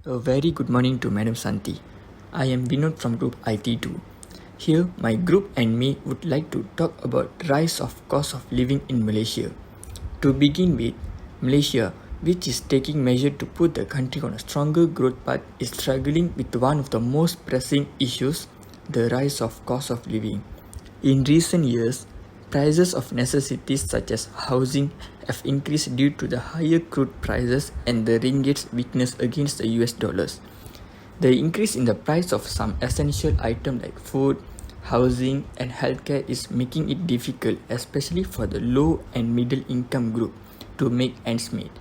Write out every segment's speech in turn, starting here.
A very good morning to Madam Santi. I am Vinod from Group IT2. Here, my group and me would like to talk about rise of cost of living in Malaysia. To begin with, Malaysia, which is taking measures to put the country on a stronger growth path, is struggling with one of the most pressing issues, the rise of cost of living. In recent years, prices of necessities such as housing have increased due to the higher crude prices and the ringgit's weakness against the US dollars. The increase in the price of some essential items like food, housing, and healthcare is making it difficult, especially for the low and middle income group, to make ends meet.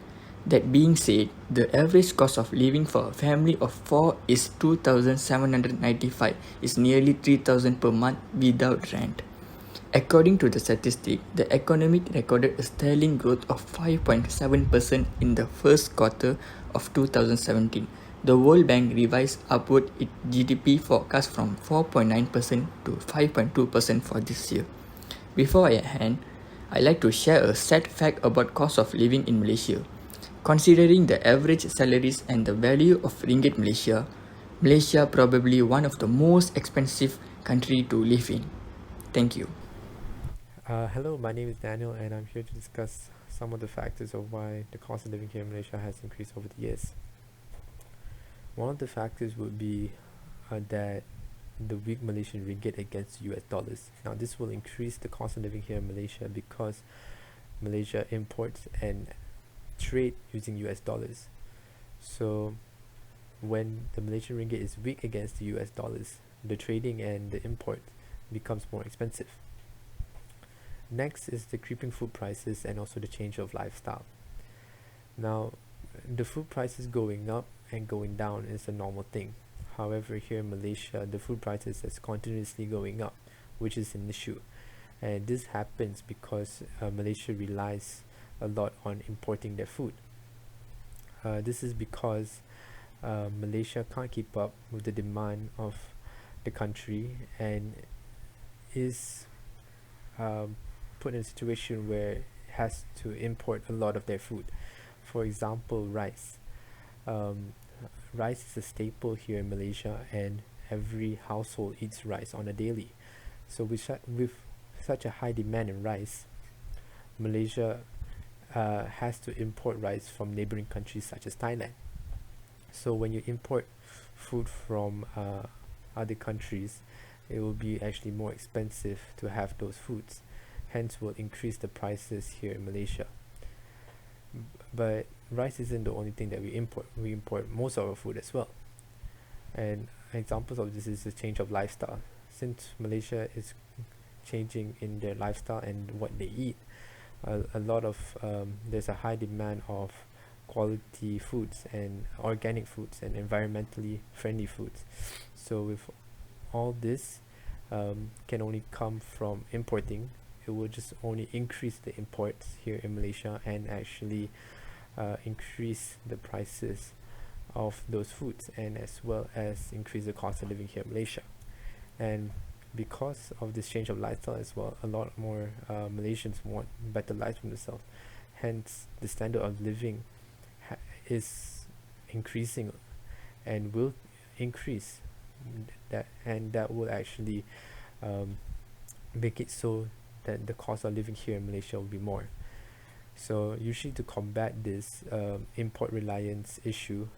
That being said, the average cost of living for a family of 4 is 2,795, is nearly 3,000 per month without rent. According to the statistic, the economy recorded a sterling growth of 5.7% in the first quarter of 2017. The World Bank revised upward its GDP forecast from 4.9% to 5.2% for this year. Before I end, I'd like to share a sad fact about cost of living in Malaysia. Considering the average salaries and the value of ringgit Malaysia probably one of the most expensive country to live in. Thank you. Hello, my name is Daniel, and I'm here to discuss some of the factors of why the cost of living here in Malaysia has increased over the years. One of the factors would be that the weak Malaysian ringgit against US dollars. Now, this will increase the cost of living here in Malaysia because Malaysia imports and trade using US dollars. So, when the Malaysian ringgit is weak against the US dollars, the trading and the import becomes more expensive. Next is the creeping food prices and also the change of lifestyle. Now, the food prices going up and going down is a normal thing. However, here in Malaysia, the food prices is continuously going up, which is an issue. And this happens because Malaysia relies a lot on importing their food. This is because Malaysia can't keep up with the demand of the country and is put in a situation where it has to import a lot of their food. For example, rice. Rice is a staple here in Malaysia, and every household eats rice on a daily. So with such a high demand in rice, Malaysia has to import rice from neighboring countries such as Thailand. So when you import food from other countries, it will be actually more expensive to have those foods, hence will increase the prices here in Malaysia. But rice isn't the only thing that we import most of our food as well, and examples of this is the change of lifestyle. Since Malaysia is changing in their lifestyle and what they eat, a lot of there's a high demand of quality foods and organic foods and environmentally friendly foods. So with all this can only come from importing, it will just only increase the imports here in Malaysia and actually increase the prices of those foods, and as well as increase the cost of living here in Malaysia. And because of this change of lifestyle as well, a lot more Malaysians want better lives for themselves, hence the standard of living is increasing and will increase, that will actually make it so that the cost of living here in Malaysia will be more. So usually to combat this import reliance issue,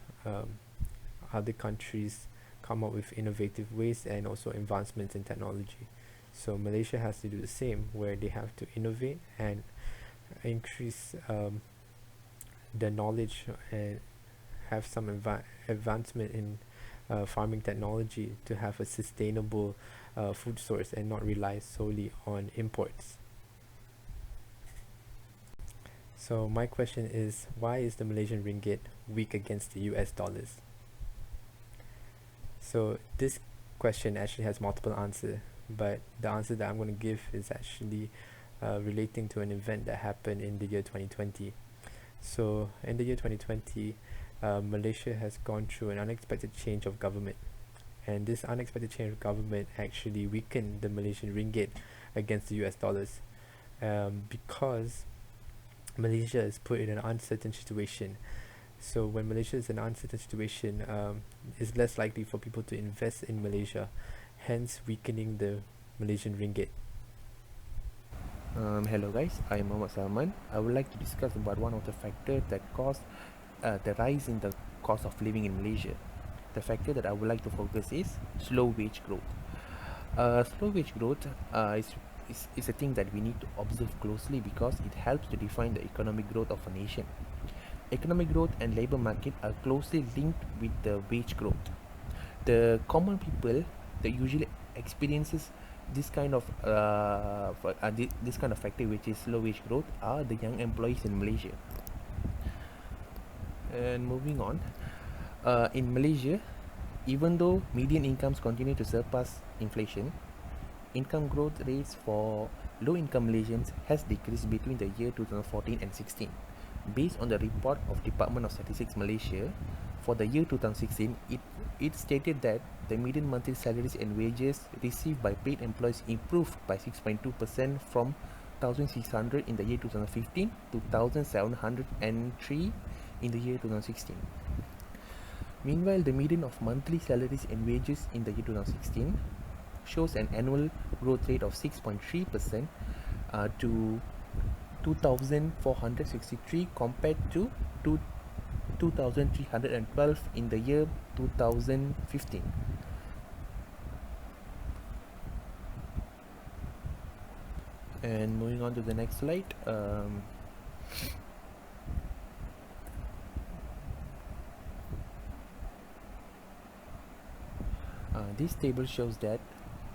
other countries come up with innovative ways and also advancements in technology. So Malaysia has to do the same, where they have to innovate and increase their knowledge and have some advancement in farming technology to have a sustainable food source and not rely solely on imports. So my question is, why is the Malaysian ringgit weak against the US dollars? So this question actually has multiple answers, but the answer that I'm going to give is actually relating to an event that happened in the year 2020. So in the year 2020, Malaysia has gone through an unexpected change of government, and this unexpected change of government actually weakened the Malaysian ringgit against the US dollars, because Malaysia is put in an uncertain situation. So when Malaysia is in an uncertain situation, it's less likely for people to invest in Malaysia, hence weakening the Malaysian ringgit. Hello guys, I am Muhammad Salman. I would like to discuss about one of the factors that caused the rise in the cost of living in Malaysia. The factor that I would like to focus is slow wage growth. Slow wage growth is a thing that we need to observe closely because it helps to define the economic growth of a nation. Economic growth and labor market are closely linked with the wage growth. The common people that usually experiences this kind of this kind of factor, which is slow wage growth, are the young employees in Malaysia. And moving on, in Malaysia, even though median incomes continue to surpass inflation, income growth rates for low-income Malaysians has decreased between the year 2014 and 16. Based on the report of Department of Statistics Malaysia, for the year 2016, it stated that the median monthly salaries and wages received by paid employees improved by 6.2% from 1,600 in the year 2015 to 1,703 in the year 2016. Meanwhile, the median of monthly salaries and wages in the year 2016 shows an annual growth rate of 6.3% to 2,463 compared to 2,312 in the year 2015. And moving on to the next slide, this table shows that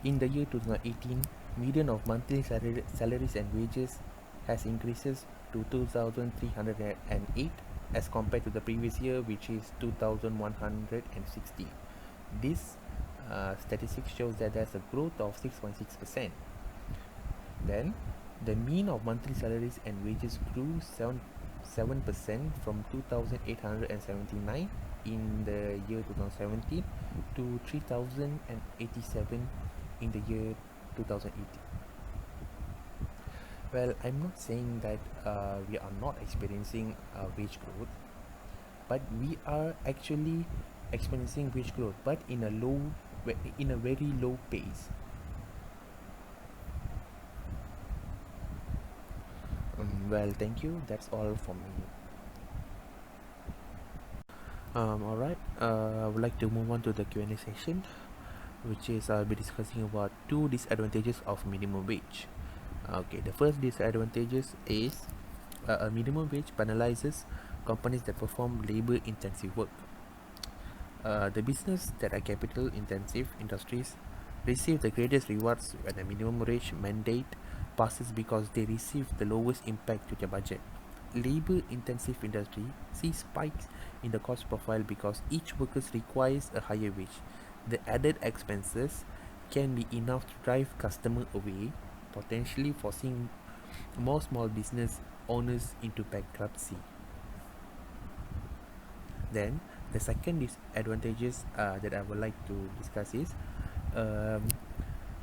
in the year 2018, median of monthly salaries and wages has increases to 2,308 as compared to the previous year, which is 2,160. This statistics shows that there's a growth of 6.6%. Then the mean of monthly salaries and wages grew 7% from 2,879 in the year 2017 to 3,087 in the year 2018. Well, I'm not saying that we are not experiencing wage growth, but we are actually experiencing wage growth, but in a very low pace. Well, thank you. That's all from me. Alright, I would like to move on to the Q&A session, which is I'll be discussing about two disadvantages of minimum wage. Okay, the first disadvantages is a minimum wage penalizes companies that perform labor-intensive work. The business that are capital-intensive industries receive the greatest rewards when the minimum wage mandate passes because they receive the lowest impact to their budget. Labor-intensive industry sees spikes in the cost profile because each worker requires a higher wage. The added expenses can be enough to drive customer away, potentially forcing more small business owners into bankruptcy. Then the second disadvantages that I would like to discuss is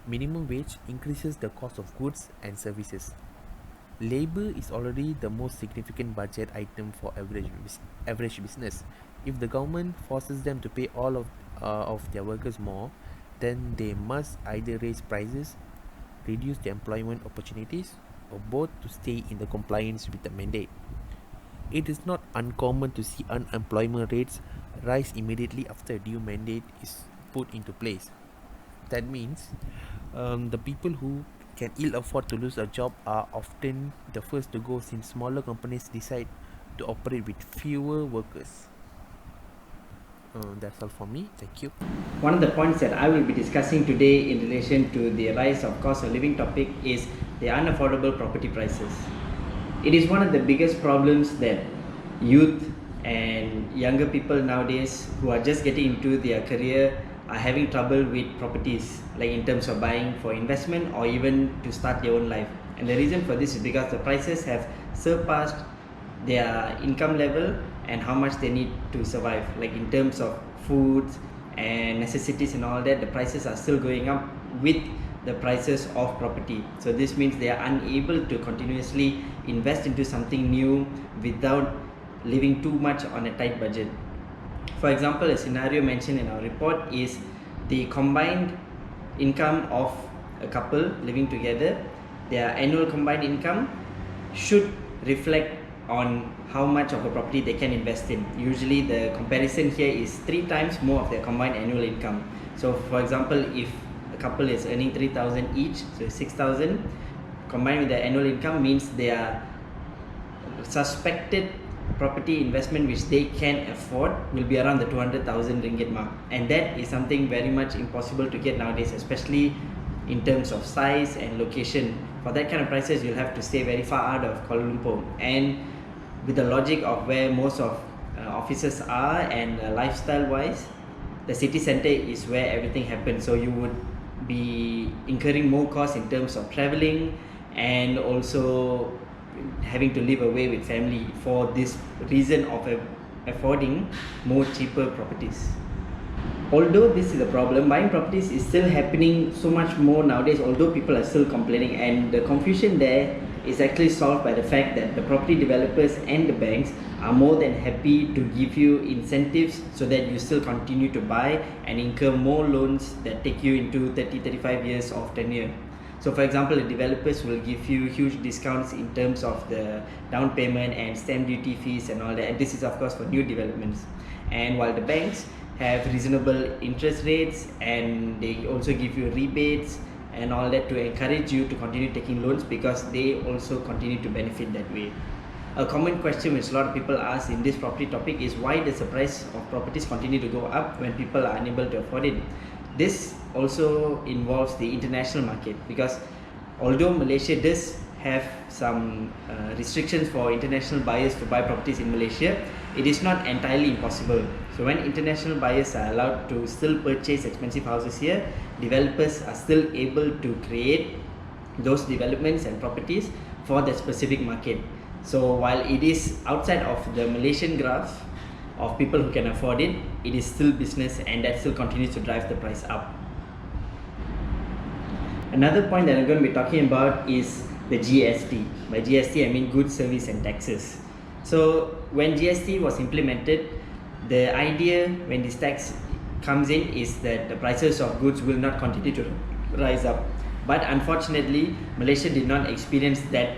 minimum wage increases the cost of goods and services. Labor is already the most significant budget item for average business. If the government forces them to pay all of their workers more, then they must either raise prices, reduce the employment opportunities, or both to stay in the compliance with the mandate. It is not uncommon to see unemployment rates rise immediately after a new mandate is put into place. That means the people who can ill afford to lose a job are often the first to go, since smaller companies decide to operate with fewer workers. That's all for me. Thank you. One of the points that I will be discussing today in relation to the rise of cost of living topic is the unaffordable property prices. It is one of the biggest problems that youth and younger people nowadays who are just getting into their career are having trouble with properties, like in terms of buying for investment or even to start their own life. And the reason for this is because the prices have surpassed their income level and how much they need to survive, like in terms of foods and necessities and all that. The prices are still going up with the prices of property. So this means they are unable to continuously invest into something new without living too much on a tight budget. For example, a scenario mentioned in our report is the combined income of a couple living together. Their annual combined income should reflect on how much of a property they can invest in. Usually the comparison here is 3 times more of their combined annual income. So for example, if a couple is earning 3,000 each, so 6,000 combined with their annual income means their suspected property investment which they can afford will be around the 200,000 ringgit mark, and that is something very much impossible to get nowadays, especially in terms of size and location. For that kind of prices, you'll have to stay very far out of Kuala Lumpur, and with the logic of where most of offices are, and lifestyle wise, the city center is where everything happens, so you would be incurring more costs in terms of traveling and also having to live away with family for this reason of affording more cheaper properties. Although this is a problem, buying properties is still happening so much more nowadays, although people are still complaining, and the confusion there is actually solved by the fact that the property developers and the banks are more than happy to give you incentives so that you still continue to buy and incur more loans that take you into 30-35 years of tenure. So for example, the developers will give you huge discounts in terms of the down payment and stamp duty fees and all that, and this is of course for new developments. And while the banks have reasonable interest rates, and they also give you rebates and all that to encourage you to continue taking loans, because they also continue to benefit that way. A common question which a lot of people ask in this property topic is, why does the price of properties continue to go up when people are unable to afford it? This also involves the international market, because although Malaysia does have some restrictions for international buyers to buy properties in Malaysia, it is not entirely impossible. So when international buyers are allowed to still purchase expensive houses here, developers are still able to create those developments and properties for that specific market. So while it is outside of the Malaysian graph of people who can afford it, it is still business, and that still continues to drive the price up. Another point that I'm going to be talking about is the GST. By GST, I mean goods, service and taxes. So when GST was implemented, the idea when this tax comes in is that the prices of goods will not continue to rise up. But unfortunately, Malaysia did not experience that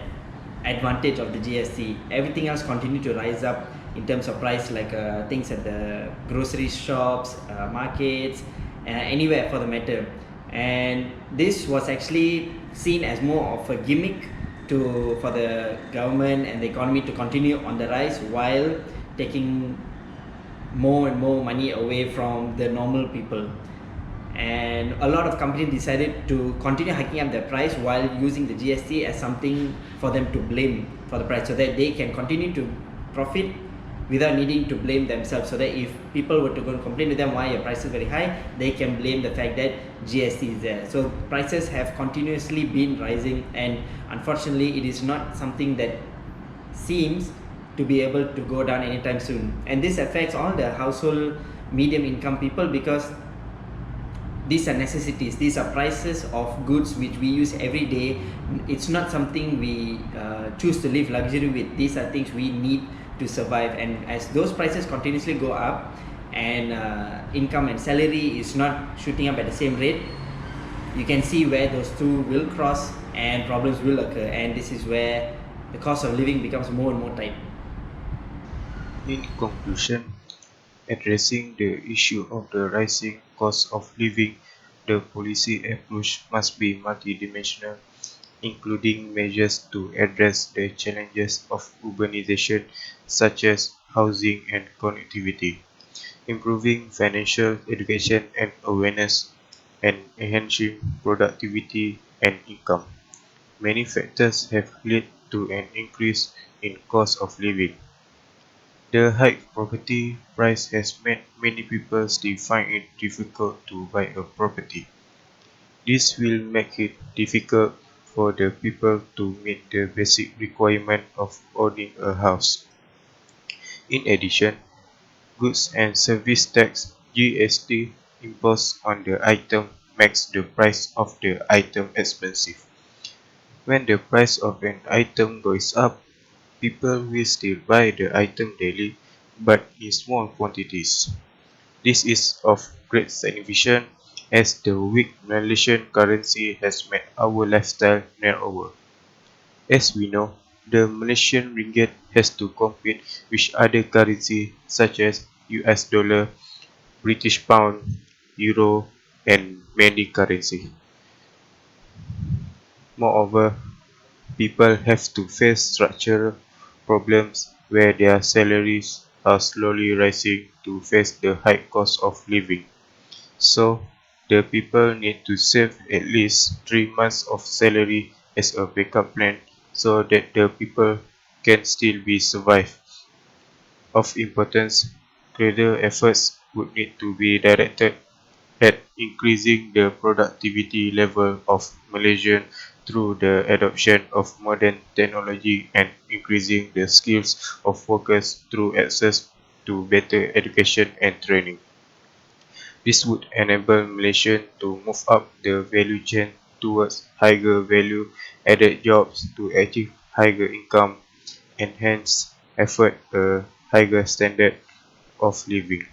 advantage of the GST. Everything else continued to rise up in terms of price, like things at the grocery shops, markets, anywhere for the matter. And this was actually seen as more of a gimmick for the government and the economy to continue on the rise, while taking more and more money away from the normal people. And a lot of companies decided to continue hiking up their price while using the GST as something for them to blame for the price, so that they can continue to profit without needing to blame themselves. So that if people were to go and complain to them why your price is very high, they can blame the fact that GST is there. So prices have continuously been rising, and unfortunately it is not something that seems to be able to go down anytime soon. And this affects all the household medium income people, because these are necessities, these are prices of goods which we use every day. It's not something we choose to live luxury with. These are things we need to survive, and as those prices continuously go up, and income and salary is not shooting up at the same rate, you can see where those two will cross and problems will occur, and this is where the cost of living becomes more and more tight. In conclusion, addressing the issue of the rising cost of living, the policy approach must be multidimensional, including measures to address the challenges of urbanization, such as housing and connectivity, improving financial education and awareness, and enhancing productivity and income. Many factors have led to an increase in cost of living. The high property price has made many people still find it difficult to buy a property. This will make it difficult for the people to meet the basic requirement of owning a house. In addition, goods and service tax (GST) imposed on the item makes the price of the item expensive. When the price of an item goes up, People will still buy the item daily, but in small quantities. This is of great significance as the weak Malaysian currency has made our lifestyle narrower. As we know, the Malaysian ringgit has to compete with other currencies such as US dollar, British pound, euro, and many currencies. Moreover, people have to face structural problems where their salaries are slowly rising to face the high cost of living. So, the people need to save at least 3 months of salary as a backup plan so that the people can still be survive. Of importance, greater efforts would need to be directed at increasing the productivity level of Malaysians through the adoption of modern technology and increasing the skills of workers through access to better education and training. This would enable Malaysians to move up the value chain towards higher value added jobs to achieve higher income and hence effort a higher standard of living.